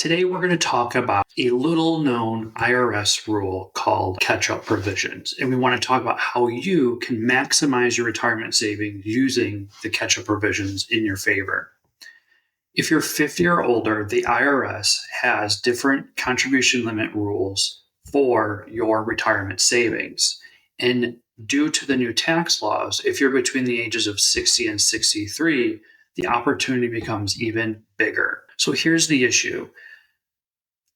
Today, we're going to talk about a little known IRS rule called catch-up provisions. And we want to talk about how you can maximize your retirement savings using the catch-up provisions in your favor. If you're 50 or older, the IRS has different contribution limit rules for your retirement savings. And due to the new tax laws, if you're between the ages of 60 and 63, the opportunity becomes even bigger. So here's the issue.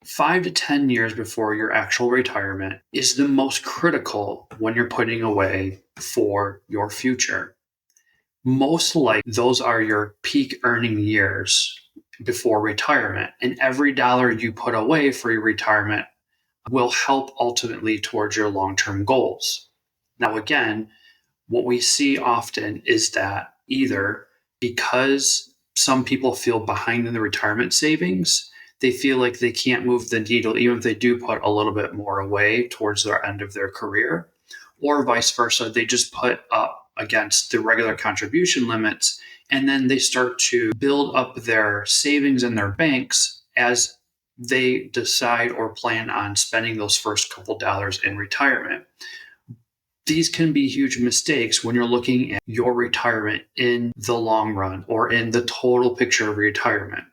5 to 10 years before your actual retirement is the most critical when you're putting away for your future. Most likely, those are your peak earning years before retirement, and every dollar you put away for your retirement will help ultimately towards your long-term goals. Now, again, what we see often is that either because some people feel behind in the retirement savings, they feel like they can't move the needle even if they do put a little bit more away towards their end of their career, or vice versa. They just put up against the regular contribution limits, and then they start to build up their savings in their banks as they decide or plan on spending those first couple dollars in retirement. These can be huge mistakes when you're looking at your retirement in the long run or in the total picture of retirement.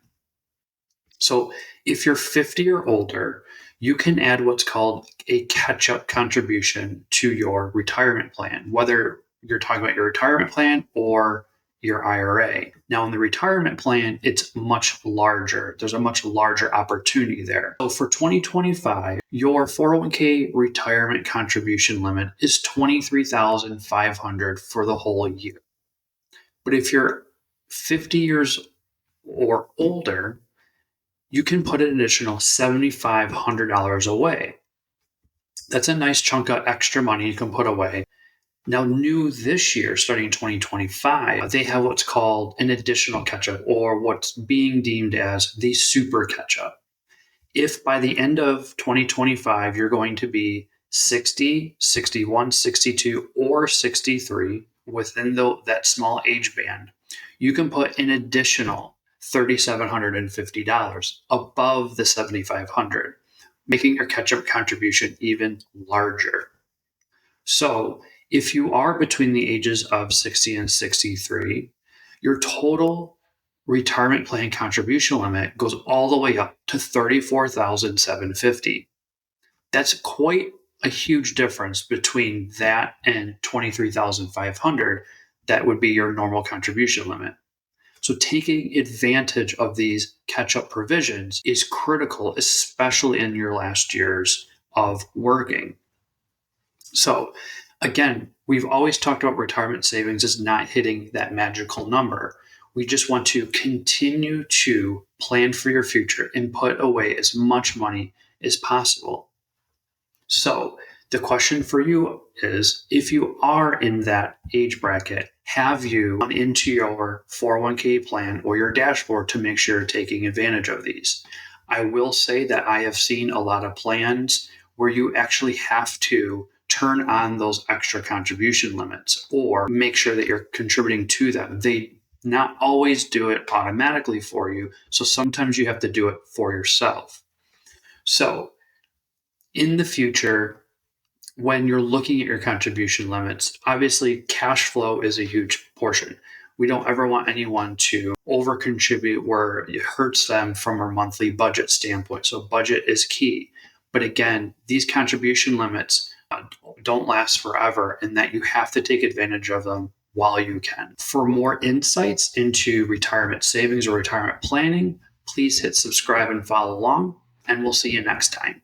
So if you're 50 or older, you can add what's called a catch-up contribution to your retirement plan, whether you're talking about your retirement plan or your IRA. Now, in the retirement plan, it's much larger. There's a much larger opportunity there. So for 2025, your 401k retirement contribution limit is $23,500 for the whole year. But if you're 50 years or older, you can put an additional $7,500 away. That's a nice chunk of extra money you can put away. Now, new this year, starting in 2025, they have what's called an additional catch-up, or what's being deemed as the super catch-up. If by the end of 2025, you're going to be 60, 61, 62, or 63 within that small age band, you can put an additional $3,750 above the $7,500, making your catch-up contribution even larger. So if you are between the ages of 60 and 63, your total retirement plan contribution limit goes all the way up to $34,750. That's quite a huge difference between that and $23,500. That would be your normal contribution limit. So taking advantage of these catch-up provisions is critical, especially in your last years of working. So again, we've always talked about retirement savings as not hitting that magical number. We just want to continue to plan for your future and put away as much money as possible. So the question for you is, if you are in that age bracket, have you gone into your 401k plan or your dashboard to make sure you're taking advantage of these? I will say that I have seen a lot of plans where you actually have to turn on those extra contribution limits or make sure that you're contributing to them. They not always do it automatically for you, so sometimes you have to do it for yourself. So in the future, when you're looking at your contribution limits, obviously cash flow is a huge portion. We don't ever want anyone to over contribute where it hurts them from a monthly budget standpoint. So budget is key. But again, these contribution limits don't last forever, and that you have to take advantage of them while you can. For more insights into retirement savings or retirement planning, please hit subscribe and follow along, and we'll see you next time.